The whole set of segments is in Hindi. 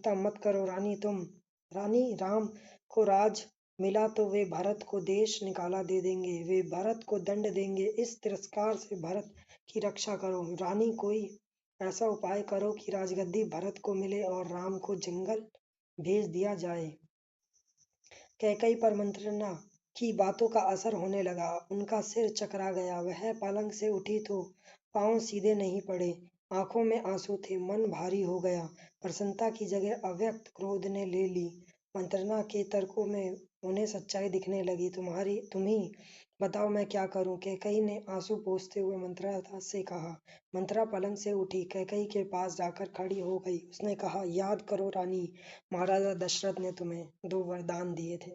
चिंता मत करो रानी तुम। रानी, राम को राज मिला तो वे भरत को देश निकाला दे देंगे, वे भरत को दंड देंगे। इस तिरस्कार से भरत की रक्षा करो। रानी, कोई ऐसा उपाय करो कि राजगद्दी भरत को मिले और राम को जंगल भेज दिया जाए। कैकई पर मंत्रणा की बातों का असर होने लगा। उनका सिर चकरा गया। वह पलंग से उठी तो पांव सीधे नहीं पड़े। आंखों में आंसू थे। मन भारी हो गया। प्रसन्नता की जगह अव्यक्त क्रोध ने ले ली। मंत्रणा के तर्कों में उन्हें सच्चाई दिखने लगी। तुम ही बताओ मैं क्या करूं? कैकई ने आंसू पोंछते हुए मंत्रणा से कहा। मंत्रणा पलंग से उठी, कैकई के पास जाकर खड़ी हो गई। उसने कहा, याद करो रानी, महाराजा दशरथ ने तुम्हें 2 वरदान दिए थे।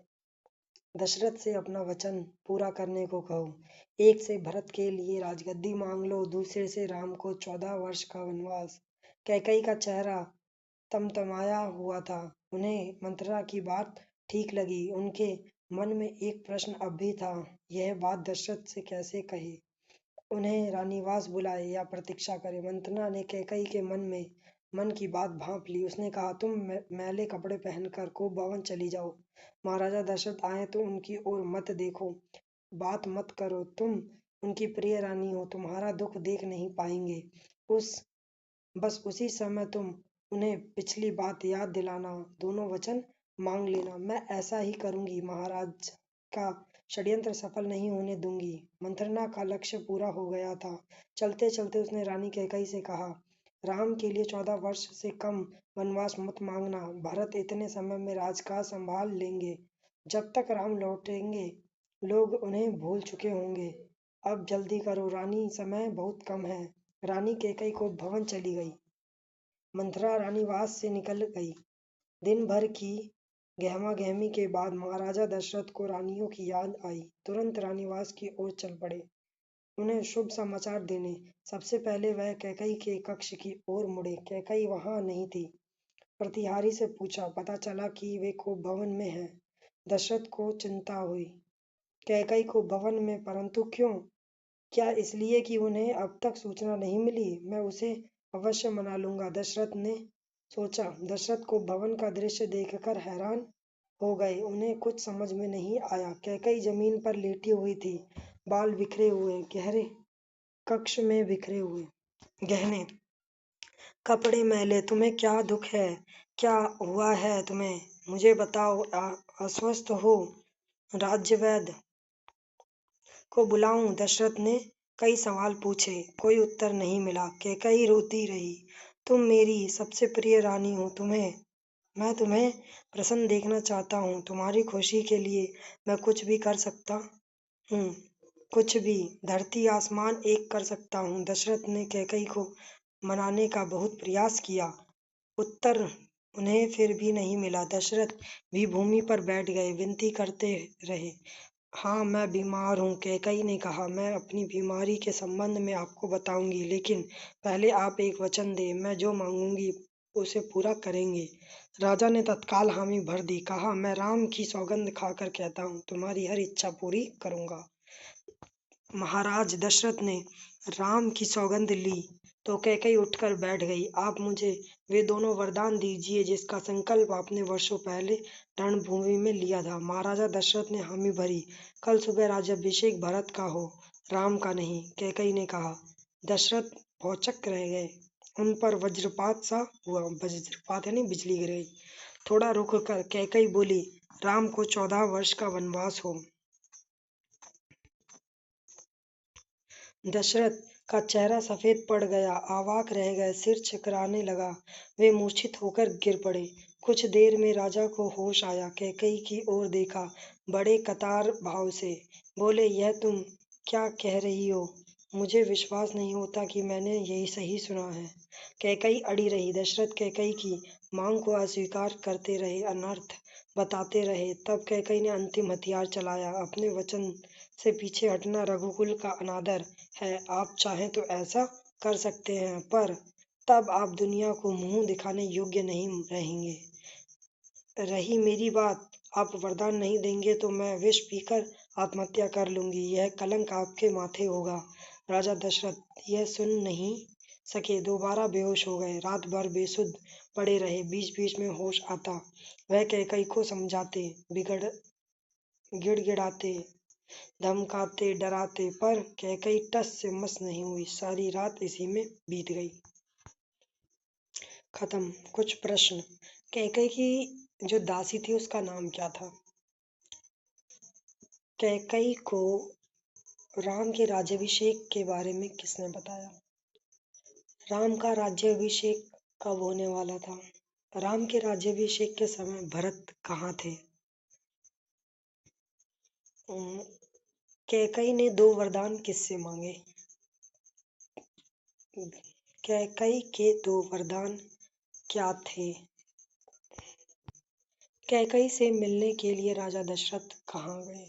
दशरथ से अपना वचन पूरा करने को कहो। एक से भरत के लिए राजगद्दी मांग लो, दूसरे से राम को 14 वर्ष का वनवास। कैकई का चेहरा तमतमाया हुआ था। उन्हें मंत्रणा की बात ठीक लगी। उनके मन में एक प्रश्न अब भी था, यह बात दशरथ से कैसे कहे? उन्हें रानीवास बुलाए या प्रतीक्षा करे? मंत्रणा ने कैकई के मन की बात भांप ली। उसने कहा, तुम मैले कपड़े पहनकर खूब भवन चली जाओ। महाराजा दशरथ आए तो उनकी ओर मत देखो, बात मत करो। तुम उनकी प्रिय रानी हो, तुम्हारा दुख देख नहीं पाएंगे। बस उसी समय तुम उन्हें पिछली बात याद दिलाना, दोनों वचन मांग लेना। मैं ऐसा ही करूंगी। महाराज का षड्यंत्र सफल नहीं होने दूंगी। मंत्रणा का लक्ष्य पूरा हो गया था। चलते चलते उसने रानी कैकई से कहा, राम के लिए 14 वर्ष से कम वनवास मत मांगना। भरत इतने समय में राजकाज संभाल लेंगे। जब तक राम लौटेंगे लोग उन्हें भूल चुके होंगे। अब जल्दी करो रानी, समय बहुत कम है। रानी कैकई को भवन चली गई। मंत्रणा रानीवास से निकल गई। दिन भर की गहमा-गहमी के बाद महाराजा दशरथ को रानियों की याद आई। तुरंत रानीवास की ओर चल पड़े, उन्हें शुभ समाचार देने। सबसे पहले वह कैकई के कक्ष की ओर मुड़े। कैकई वहां नहीं थी। प्रतिहारी से पूछा, पता चला कि वे खूब भवन में हैं। दशरथ को चिंता हुई। कैकई को भवन में, परंतु क्यों? क्या इसलिए कि उन्हें अब तक सूचना नहीं मिली? मैं उसे अवश्य मना लूंगा, दशरथ ने सोचा। दशरथ को भवन का दृश्य देखकर हैरान हो गए। उन्हें कुछ समझ में नहीं आया। कैकई जमीन पर लेटी हुई थी, बाल बिखरे हुए, गहरे कक्ष में बिखरे हुए गहने, कपड़े मैले। तुम्हें क्या दुख है? क्या हुआ है तुम्हें? मुझे बताओ। अस्वस्थ हो? राज्यवैद्य को बुलाऊं? दशरथ ने कई सवाल पूछे, कोई उत्तर नहीं मिला। कैकई रोती रही। तुम मेरी सबसे प्रिय रानी हो, मैं तुम्हें प्रसन्न देखना चाहता हूँ। तुम्हारी खुशी के लिए मैं कुछ भी कर सकता हूँ, कुछ भी, धरती आसमान एक कर सकता हूँ। दशरथ ने कैकई को मनाने का बहुत प्रयास किया, उत्तर उन्हें फिर भी नहीं मिला। दशरथ भी भूमि पर बैठ गए, विनती करते रहे। हाँ, मैं बीमार हूँ, कैकई ने कहा। मैं अपनी बीमारी के संबंध में आपको बताऊंगी, लेकिन पहले आप एक वचन दें, मैं जो मांगूंगी उसे पूरा करेंगे। राजा ने तत्काल हामी भर दी। कहा, मैं राम की सौगंध खाकर कहता हूँ, तुम्हारी हर इच्छा पूरी करूंगा। महाराज दशरथ ने राम की सौगंध ली तो कैकई उठकर बैठ गई। आप मुझे वे दोनों वरदान दीजिए जिसका संकल्प आपने वर्षों पहले रणभूमि में लिया था। महाराजा दशरथ ने हामी भरी। कल सुबह राज्याभिषेक भरत का हो, राम का नहीं, कैकई ने कहा। दशरथ भौचक्क रह गए। उन पर वज्रपात सा हुआ। वज्रपात यानी बिजली गिर गई। थोड़ा रुक कर कैकई बोली, राम को 14 वर्ष का वनवास हो। दशरथ का चेहरा सफेद पड़ गया, अवाक रह गए, सिर चकराने लगा। वे मूर्छित होकर गिर पड़े। कुछ देर में राजा को होश आया। कैकई की ओर देखा, बड़े कतार भाव से बोले, यह तुम क्या कह रही हो? मुझे विश्वास नहीं होता कि मैंने यही सही सुना है। कैकई अड़ी रही। दशरथ कैकई की मांग को अस्वीकार करते रहे, अनर्थ बताते रहे। तब कैकई ने अंतिम हथियार चलाया। अपने वचन से पीछे हटना रघुकुल का अनादर है। आप चाहें तो ऐसा कर सकते हैं, पर तब आप दुनिया को मुंह दिखाने योग्य नहीं रहेंगे। रही मेरी बात, आप वरदान नहीं देंगे तो मैं विष पीकर आत्महत्या कर लूंगी। यह कलंक आपके माथे होगा। राजा दशरथ यह सुन नहीं सके, दोबारा बेहोश हो गए। रात भर बेसुध पड़े रहे। बीच बीच में होश आता, वह कैकई को समझाते, गिड़गिड़ाते, धमकाते, डराते, पर कैकई टस से मस नहीं हुई। सारी रात इसी में बीत गई। खत्म। कुछ प्रश्न। कैकई की जो दासी थी उसका नाम क्या था? कैकई को राम के राज्याभिषेक के बारे में किसने बताया? राम का राज्याभिषेक कब होने वाला था? राम के राज्याभिषेक के समय भरत कहाँ थे? कैकई ने 2 वरदान किससे मांगे? कैकई के 2 वरदान क्या थे? कैकई से मिलने के लिए राजा दशरथ कहाँ गए?